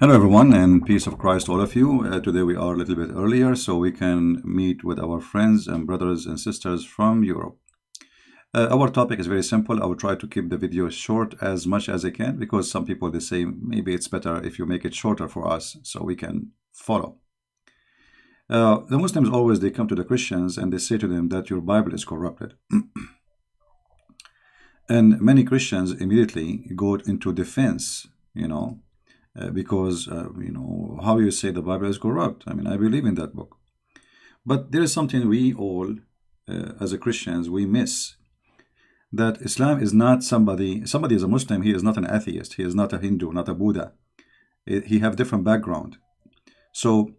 Hello everyone, and peace of Christ to all of you. Today we are a little bit earlier so we can meet with our friends and brothers and sisters from Europe. Our topic is very simple. I will try to keep the video short as much as I can because some people they say maybe it's better if you make it shorter for us so we can follow. The Muslims always they come to the Christians and they say to them that your Bible is corrupted. And many Christians immediately go into defense, because how you say the Bible is corrupt. I mean, I believe in that book, but there is something we all as a Christians we miss, that Islam is not somebody is a Muslim, he is not an atheist, he is not a Hindu, not a Buddha. He have different background, so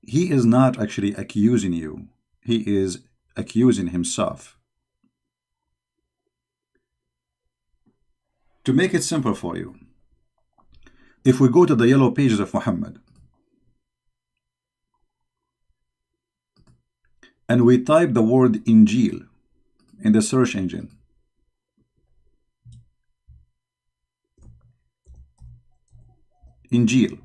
he is not actually accusing you, he is accusing himself. To make it simple for you, if we go to the yellow pages of Muhammad and we type the word Injil in the search engine, Injil,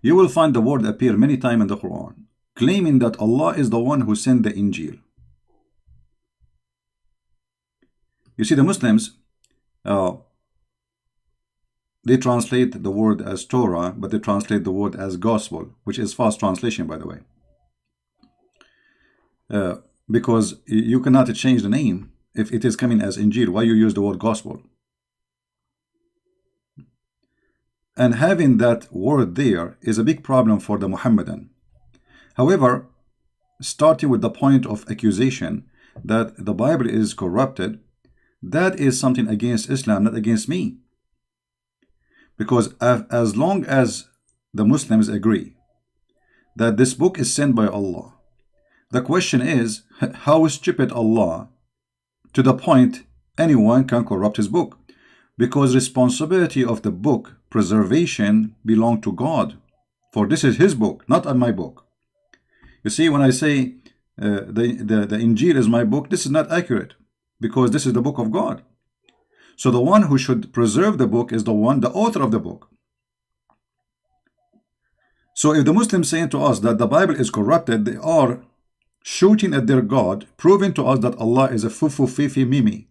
you will find the word appear many times in the Quran, claiming that Allah is the one who sent the Injil. You see, the Muslims, they translate the word as Torah, but they translate the word as gospel, which is false translation, by the way. Because you cannot change the name if it is coming as Injil. Why you use the word gospel? And having that word there is a big problem for the Muhammadan. However, starting with the point of accusation that the Bible is corrupted, that is something against Islam, not against me. Because as long as the Muslims agree that this book is sent by Allah, the question is, how stupid Allah to the point anyone can corrupt his book? Because responsibility of the book preservation belong to God, for this is his book, not my book. You see, when I say the Injil is my book, this is not accurate, because this is the book of God. So the one who should preserve the book is the author of the book. So if the Muslims saying to us that the Bible is corrupted, they are shooting at their God, proving to us that Allah is a fufu fifi mimi.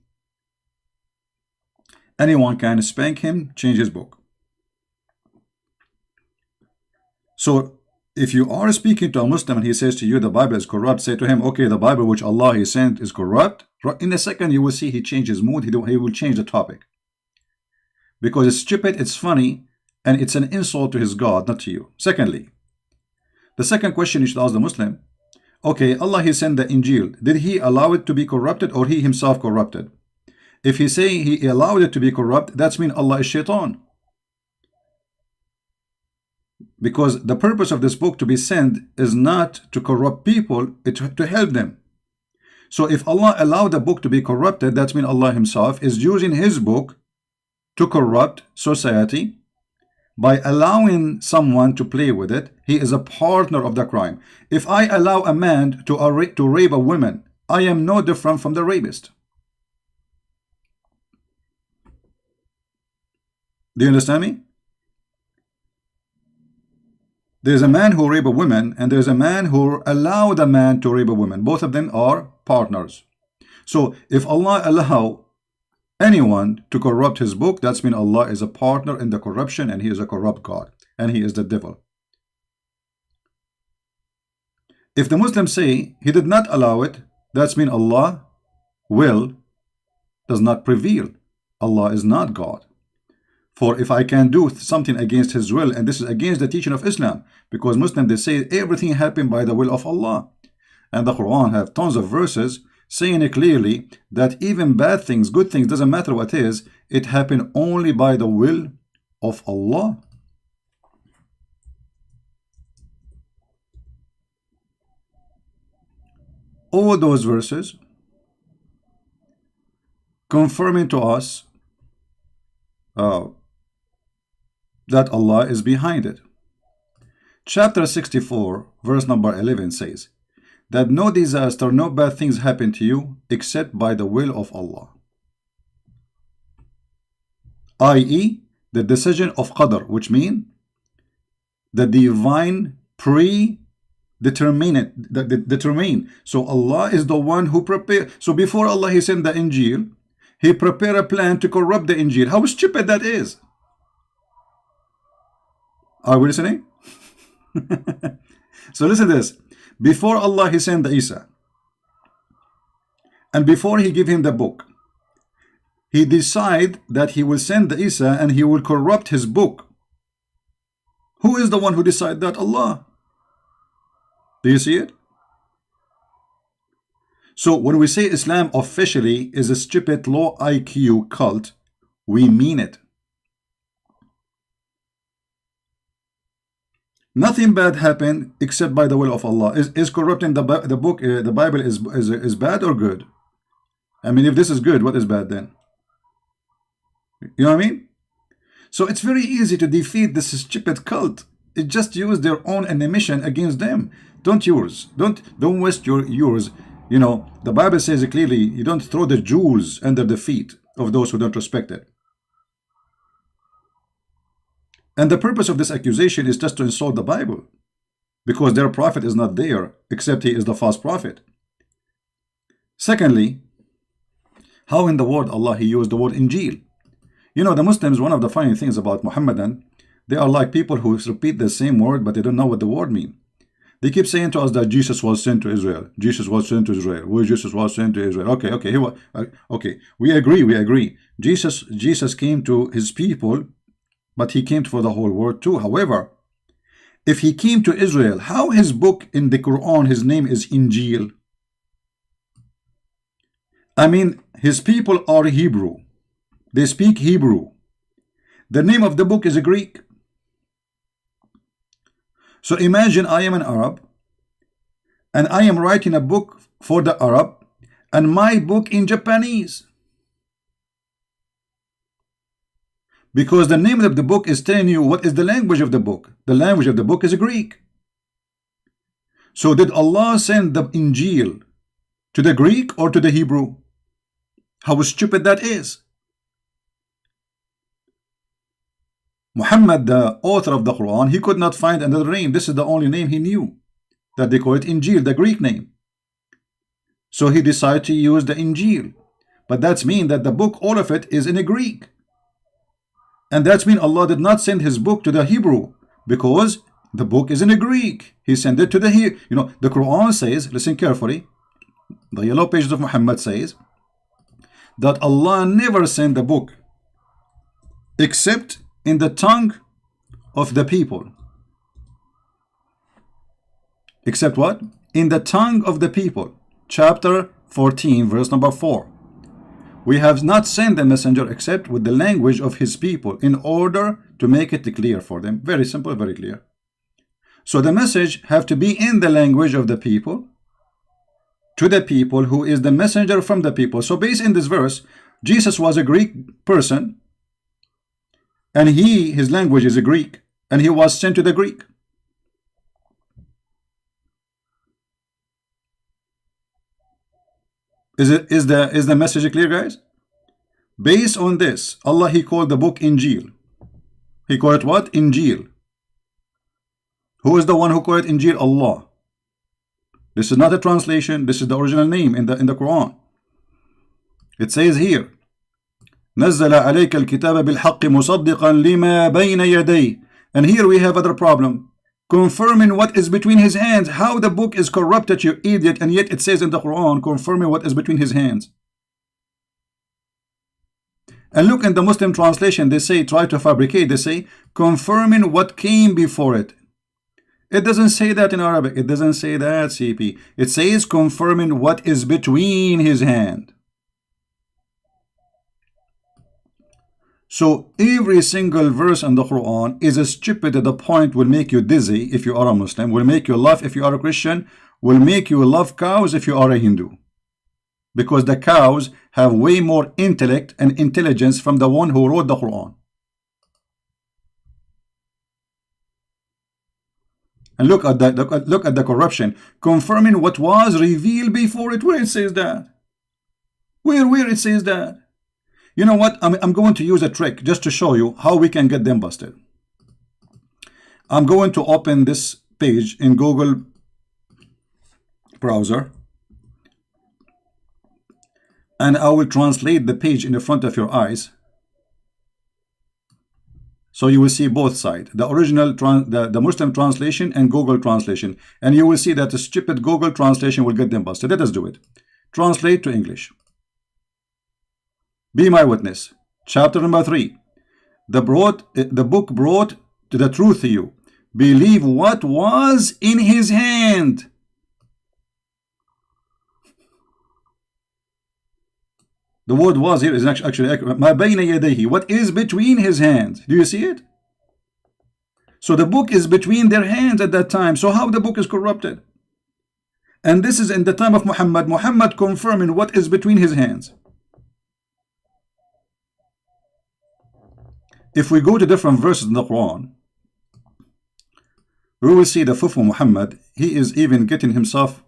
Anyone can spank him, change his book. So if you are speaking to a Muslim and he says to you the Bible is corrupt, say to him, okay, the Bible which Allah he sent is corrupt. In a second you will see he changes his mood, he will change the topic. Because it's stupid, it's funny, and it's an insult to his God, not to you. Secondly, the second question you should ask the Muslim, okay, Allah he sent the Injil, did he allow it to be corrupted or he himself corrupted? If he say he allowed it to be corrupt, that's mean Allah is shaitan. Because the purpose of this book to be sent is not to corrupt people, it's to help them. So if Allah allowed the book to be corrupted, that means Allah himself is using his book to corrupt society. By allowing someone to play with it, he is a partner of the crime. If I allow a man to rape a woman, I am no different from the rapist. Do you understand me? There's a man who rape a woman and there's a man who allowed a man to rape a woman. Both of them are partners. So if Allah allow anyone to corrupt his book, that's mean Allah is a partner in the corruption and he is a corrupt God and he is the devil. If the Muslims say he did not allow it, that's mean Allah will does not prevail. Allah is not God. For if I can do something against his will, and this is against the teaching of Islam, because Muslims they say everything happened by the will of Allah, and the Quran have tons of verses saying it clearly that even bad things, good things, doesn't matter what it is, it happened only by the will of Allah. All those verses confirming to us that Allah is behind it. Chapter 64, verse number 11 says that no disaster, no bad things happen to you except by the will of Allah. i.e., the decision of qadr, which means the divine determine. So Allah is the one who prepared. So before Allah He sent the Injil, He prepared a plan to corrupt the Injil. How stupid that is. Are we listening? So listen to this. Before Allah He sent the Isa, and before He gave him the book, He decided that He will send the Isa and He will corrupt his book. Who is the one who decided that? Allah. Do you see it? So when we say Islam officially is a stupid low IQ cult, we mean it. Nothing bad happened except by the will of Allah. Is corrupting the book, the Bible is bad or good? I mean, if this is good, what is bad then? You know what I mean? So it's very easy to defeat this stupid cult. It just use their own animation against them. Don't yours. Don't waste yours. You know, the Bible says it clearly, you don't throw the jewels under the feet of those who don't respect it. And the purpose of this accusation is just to insult the Bible, because their prophet is not there, except he is the false prophet. Secondly, how in the word Allah He used the word Injil? You know, the Muslims, one of the funny things about Muhammadan, they are like people who repeat the same word, but they don't know what the word means. They keep saying to us that Jesus was sent to Israel. Jesus was sent to Israel. Well, Jesus was sent to Israel. Okay, we agree. Jesus came to his people, but he came for the whole world too. However, if he came to Israel, how his book in the Quran, his name is Injil? I mean, his people are Hebrew. They speak Hebrew. The name of the book is Greek. So imagine I am an Arab, and I am writing a book for the Arab, and my book in Japanese. Because the name of the book is telling you what is the language of the book. The language of the book is Greek. So did Allah send the Injil to the Greek or to the Hebrew? How stupid that is. Muhammad, the author of the Quran, he could not find another name. This is the only name he knew, that they call it Injil, the Greek name. So he decided to use the Injil. But that's mean that the book, all of it, is in a Greek. And that's mean Allah did not send his book to the Hebrew, because the book is in a Greek. He sent it to the Hebrew. You know, the Quran says, listen carefully, the yellow pages of Muhammad says that Allah never sent the book except in the tongue of the people. Except what? In the tongue of the people. Chapter 14, verse number 4. We have not sent the messenger except with the language of his people, in order to make it clear for them. Very simple, very clear. So the message have to be in the language of the people, to the people, who is the messenger from the people. So based in this verse, Jesus was a Greek person, and his language is a Greek, and he was sent to the Greek. Is the message clear, guys? Based on this, Allah, he called the book Injil. He called it what? Injil. Who is the one who called it Injil? Allah. This is not a translation. This is the original name in the Quran. It says here, نزل عليك الكتاب بالحق مصدقا لما بين يديه. And here we have other problem, confirming what is between his hands. How the book is corrupted, you idiot, and yet it says in the Quran, confirming what is between his hands. And look in the Muslim translation, they say, try to fabricate, they say, confirming what came before it. It doesn't say that in Arabic. It doesn't say that, CP. It says confirming what is between his hand. So every single verse in the Quran is stupid to the point will make you dizzy if you are a Muslim, will make you laugh if you are a Christian, will make you love cows if you are a Hindu. Because the cows have way more intellect and intelligence from the one who wrote the Quran. And look at the corruption, confirming what was revealed before it. Where it says that? Where it says that? You know what? I'm going to use a trick just to show you how we can get them busted. I'm going to open this page in Google browser, and I will translate the page in the front of your eyes, so you will see both sides, the original the Muslim translation and Google translation, and you will see that the stupid Google translation will get them busted. Let us do it. Translate to English. Be my witness. Chapter number 3. The book brought to the truth to you. Believe what was in his hand. The word was here is actually ma bayna yadayhi. What is between his hands? Do you see it? So the book is between their hands at that time. So how the book is corrupted? And this is in the time of Muhammad. Muhammad confirming what is between his hands. If we go to different verses in the Quran, we will see the Fufu Muhammad, he is even getting himself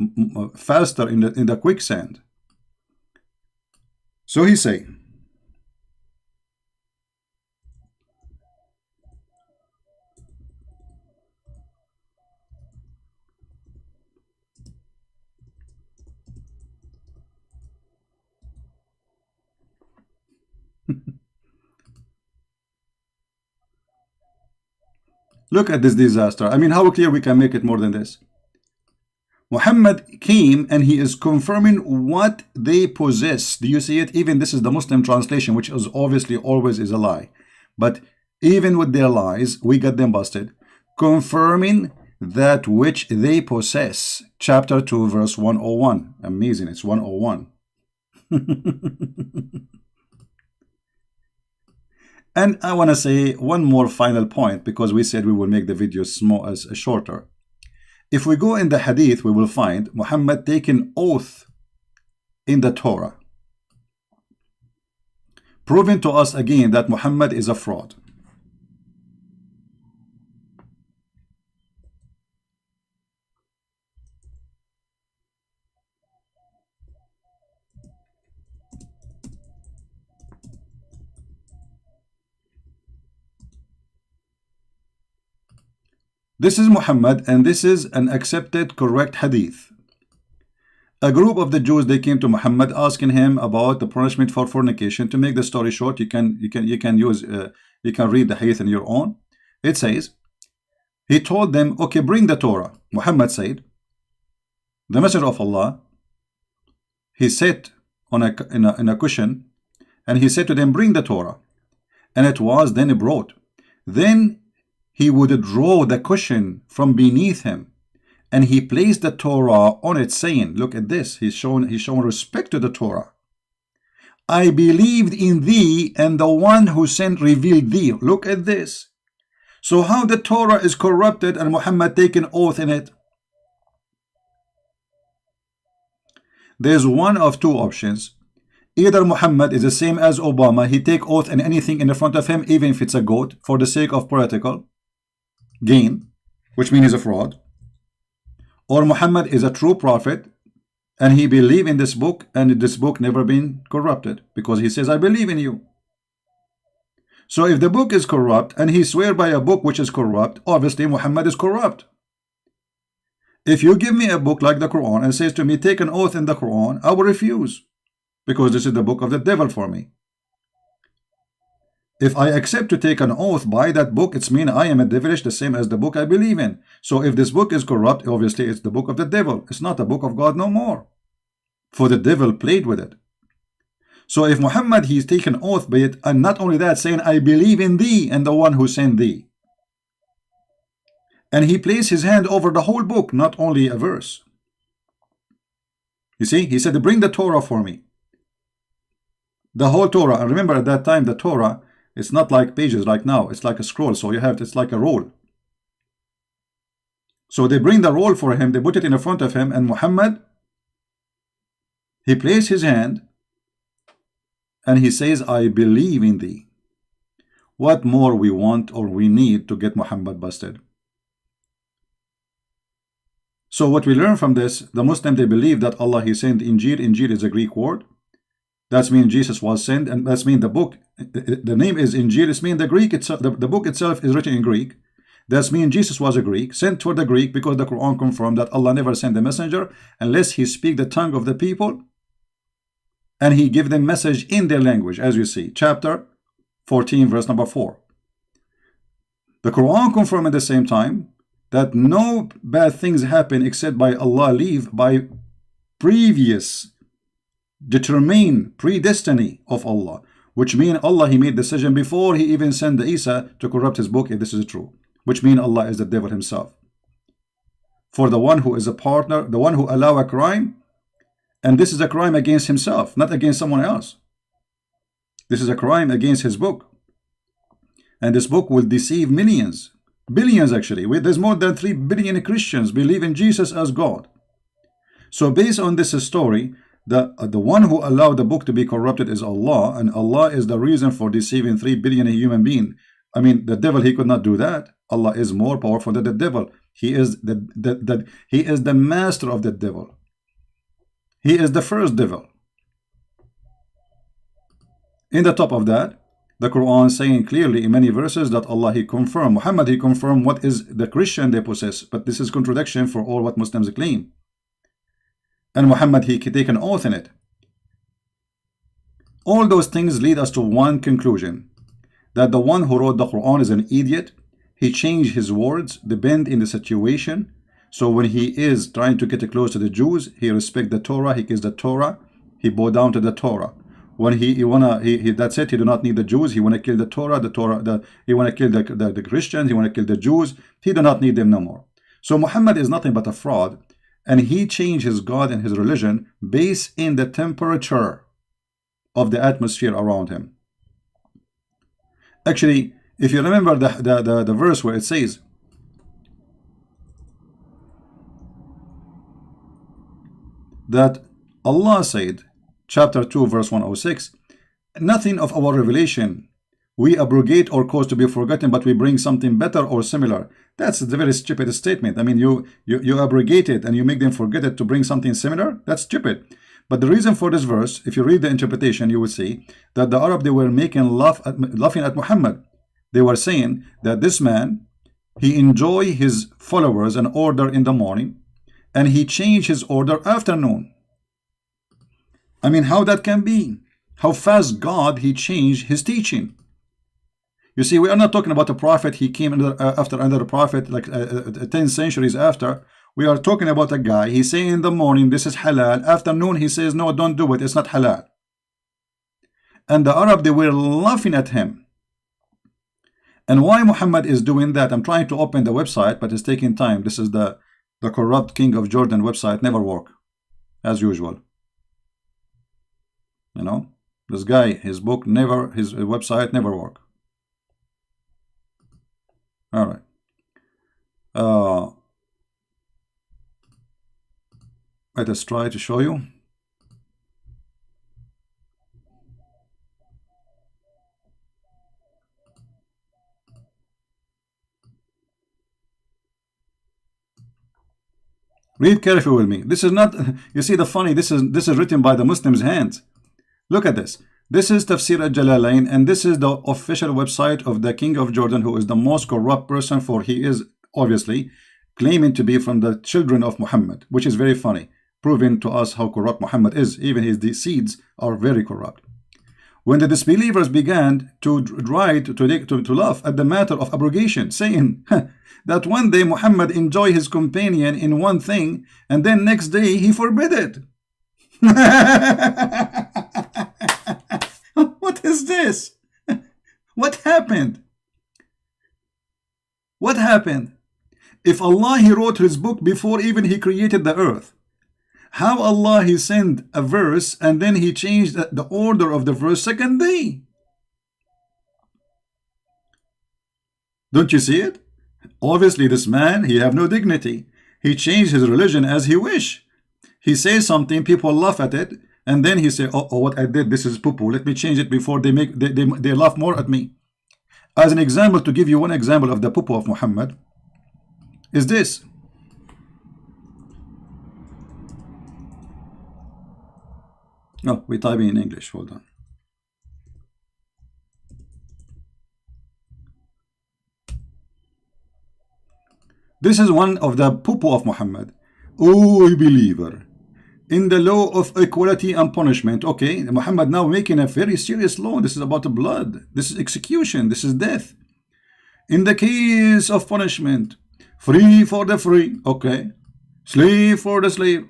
faster in the quicksand. So he say, look at this disaster. I mean, how clear we can make it more than this? Muhammad came and he is confirming what they possess. Do you see it? Even this is the Muslim translation, which is obviously always is a lie. But even with their lies, we got them busted. Confirming that which they possess. Chapter 2, verse 101. Amazing. It's 101. And I want to say one more final point, because we said we will make the video shorter. If we go in the hadith, we will find Muhammad taking oath in the Torah, proving to us again that Muhammad is a fraud. This is Muhammad, and this is an accepted, correct hadith. A group of the Jews, they came to Muhammad asking him about the punishment for fornication. To make the story short, you can read the hadith on your own. It says, he told them, okay, bring the Torah. Muhammad said, the Messenger of Allah, he sat on in a cushion, and he said to them, bring the Torah. And it was then brought. Then he would draw the cushion from beneath him, and he placed the Torah on it, saying, look at this, he's shown respect to the Torah. I believed in thee, and the one who sent revealed thee. Look at this. So how the Torah is corrupted and Muhammad taken oath in it? There's one of two options. Either Muhammad is the same as Obama, he take oath in anything in the front of him, even if it's a goat, for the sake of political gain, which means he's a fraud. Or Muhammad is a true prophet, and he believe in this book, and this book never been corrupted, because he says, I believe in you. So if the book is corrupt, and he swear by a book which is corrupt, obviously Muhammad is corrupt. If you give me a book like the Quran and says to me, take an oath in the Quran, I will refuse, because this is the book of the devil for me. If I accept to take an oath by that book, it's mean I am a devilish, the same as the book I believe in. So if this book is corrupt, obviously it's the book of the devil. It's not the book of God no more. For the devil played with it. So if Muhammad, he's taken oath by it, and not only that, saying, I believe in thee and the one who sent thee. And he placed his hand over the whole book, not only a verse. You see, he said, bring the Torah for me. The whole Torah. And remember, at that time, the Torah, it's not like pages like now. It's like a scroll. So it's like a roll. So they bring the roll for him. They put it in front of him. And Muhammad, he placed his hand and he says, I believe in thee. What more we want or we need to get Muhammad busted? So what we learn from this, the Muslim, they believe that Allah, he sent Injil. Injil is a Greek word. That's mean Jesus was sent, and that's mean the book, the name is Injil. It's mean the Greek itself, the book itself is written in Greek. That's mean Jesus was a Greek, sent to the Greek, because the Quran confirmed that Allah never sent a messenger unless he speak the tongue of the people and he give them message in their language, as you see, chapter 14, verse number 4. The Quran confirmed at the same time that no bad things happen except by Allah leave, by previous determined predestiny of Allah, which mean Allah, he made decision before he even sent Isa to corrupt his book, if this is true, which mean Allah is the devil himself. For the one who is a partner, the one who allow a crime, and this is a crime against himself, not against someone else. This is a crime against his book. And this book will deceive millions, billions actually. There's more than 3 billion Christians believe in Jesus as God. So based on this story, the one who allowed the book to be corrupted is Allah, and Allah is the reason for deceiving 3 billion human beings. I mean, the devil, he could not do that. Allah is more powerful than the devil. He is the master of the devil. He is the first devil. In the top of that, the Quran saying clearly in many verses that Allah, he confirmed, Muhammad, he confirmed what is the Christian they possess, but this is contradiction for all what Muslims claim. And Muhammad, he take an oath in it. All those things lead us to one conclusion, that the one who wrote the Quran is an idiot. He changed his words, depend in the situation. So when he is trying to get close to the Jews, he respect the Torah, he gives the Torah, he bow down to the Torah. When he that's it, he do not need the Jews, he wanna kill the Torah, he wanna kill the Christians, he wanna kill the Jews, he do not need them no more. So Muhammad is nothing but a fraud, and he changed his God and his religion based in the temperature of the atmosphere around him. Actually, if you remember the verse where it says that Allah said, chapter 2, verse 106, nothing of our revelation we abrogate or cause to be forgotten, but we bring something better or similar. That's a very stupid statement. I mean, you abrogate it and you make them forget it to bring something similar. That's stupid. But the reason for this verse, if you read the interpretation, you will see that the Arab, they were laughing at Muhammad. They were saying that this man, he enjoy his followers an order in the morning, and he changed his order afternoon. I mean, how that can be? How fast God, he changed his teaching. You see, we are not talking about a prophet, he came after another prophet, like 10 centuries after. We are talking about a guy, he say in the morning, this is halal. Afternoon, he says, no, don't do it, it's not halal. And the Arab, they were laughing at him. And why Muhammad is doing that? I'm trying to open the website, but it's taking time. This is the corrupt King of Jordan website, never work, as usual. You know, this guy, his book never, his website never work. All right. Let us try to show you. Read carefully with me. This is not, you see the funny, this is written by the Muslims' hands. Look at this. This is Tafsir al-Jalalain, and this is the official website of the King of Jordan, who is the most corrupt person, for he is obviously claiming to be from the children of Muhammad, which is very funny, proving to us how corrupt Muhammad is. Even his seeds are very corrupt. When the disbelievers began to laugh at the matter of abrogation, saying that one day Muhammad enjoyed his companion in one thing, and then next day he forbid it. What is this? What happened? What happened? If Allah, he wrote his book before even he created the earth, how Allah, he sent a verse and then he changed the order of the verse second day? Don't you see it? Obviously this man, he have no dignity. He changed his religion as he wish. He says something, people laugh at it, and then he say, oh, what I did, this is poo-poo, let me change it before they laugh more at me. As an example, to give you one example of the poo-poo of Muhammad, is this. No, we type in English. Hold on. This is one of the poo-poo of Muhammad. Oh, believer, in the law of equality and punishment. Okay, Muhammad now making a very serious law. This is about the blood. This is execution. This is death. In the case of punishment, free for the free. Okay. Slave for the slave.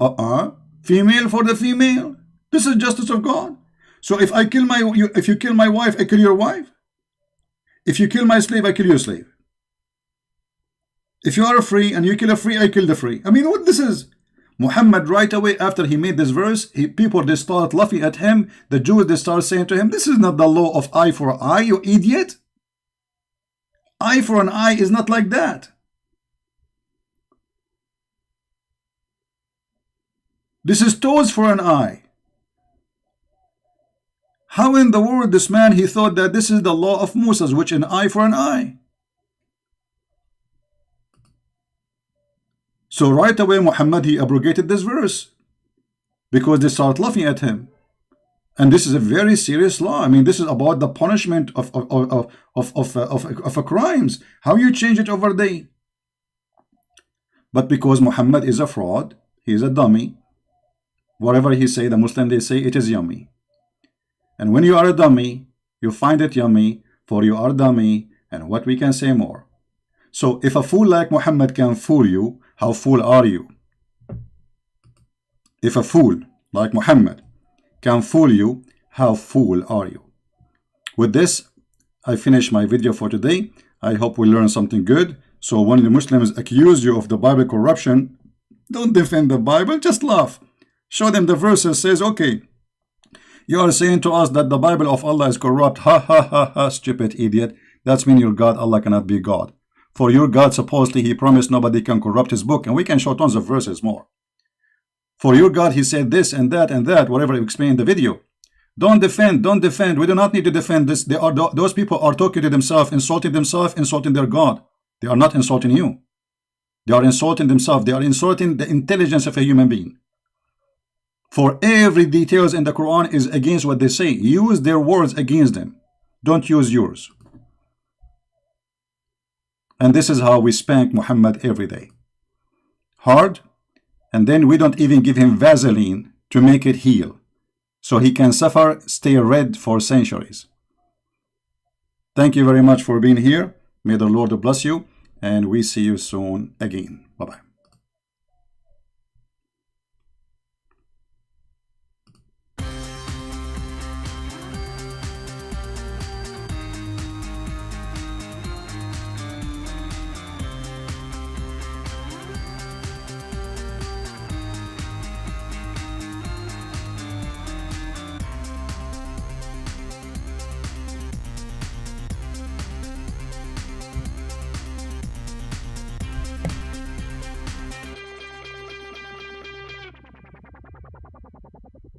Female for the female. This is justice of God. So if if you kill my wife, I kill your wife. If you kill my slave, I kill your slave. If you are free and you kill a free, I kill the free. I mean, what this is? Muhammad, right away after he made this verse, people, they start laughing at him. The Jews, they start saying to him, this is not the law of eye for eye, you idiot. Eye for an eye is not like that. This is toes for an eye. How in the world this man, he thought that this is the law of Moses, which an eye for an eye? So right away Muhammad, he abrogated this verse because they start laughing at him. And this is a very serious law. I mean, this is about the punishment of crimes. How you change it over day? But because Muhammad is a fraud, he is a dummy. Whatever he say, the Muslim, they say it is yummy. And when you are a dummy, you find it yummy, for you are dummy, and what we can say more. So if a fool like Muhammad can fool you, how fool are you? If a fool like Muhammad can fool you, how fool are you? With this, I finish my video for today. I hope we learn something good. So when the Muslims accuse you of the Bible corruption, don't defend the Bible, just laugh. Show them the verses, says, okay, you are saying to us that the Bible of Allah is corrupt. Ha ha ha ha, stupid idiot. That's mean your God, Allah, cannot be God. For your God, supposedly, he promised nobody can corrupt his book. And we can show tons of verses more. For your God, he said this and that, whatever you explain in the video. Don't defend, don't defend. We do not need to defend this. Those people are talking to themselves, insulting their God. They are not insulting you. They are insulting themselves. They are insulting the intelligence of a human being. For every details in the Quran is against what they say. Use their words against them. Don't use yours. And this is how we spank Muhammad every day. Hard. And then we don't even give him Vaseline to make it heal. So he can suffer, stay red for centuries. Thank you very much for being here. May the Lord bless you. And we see you soon again. Bye-bye.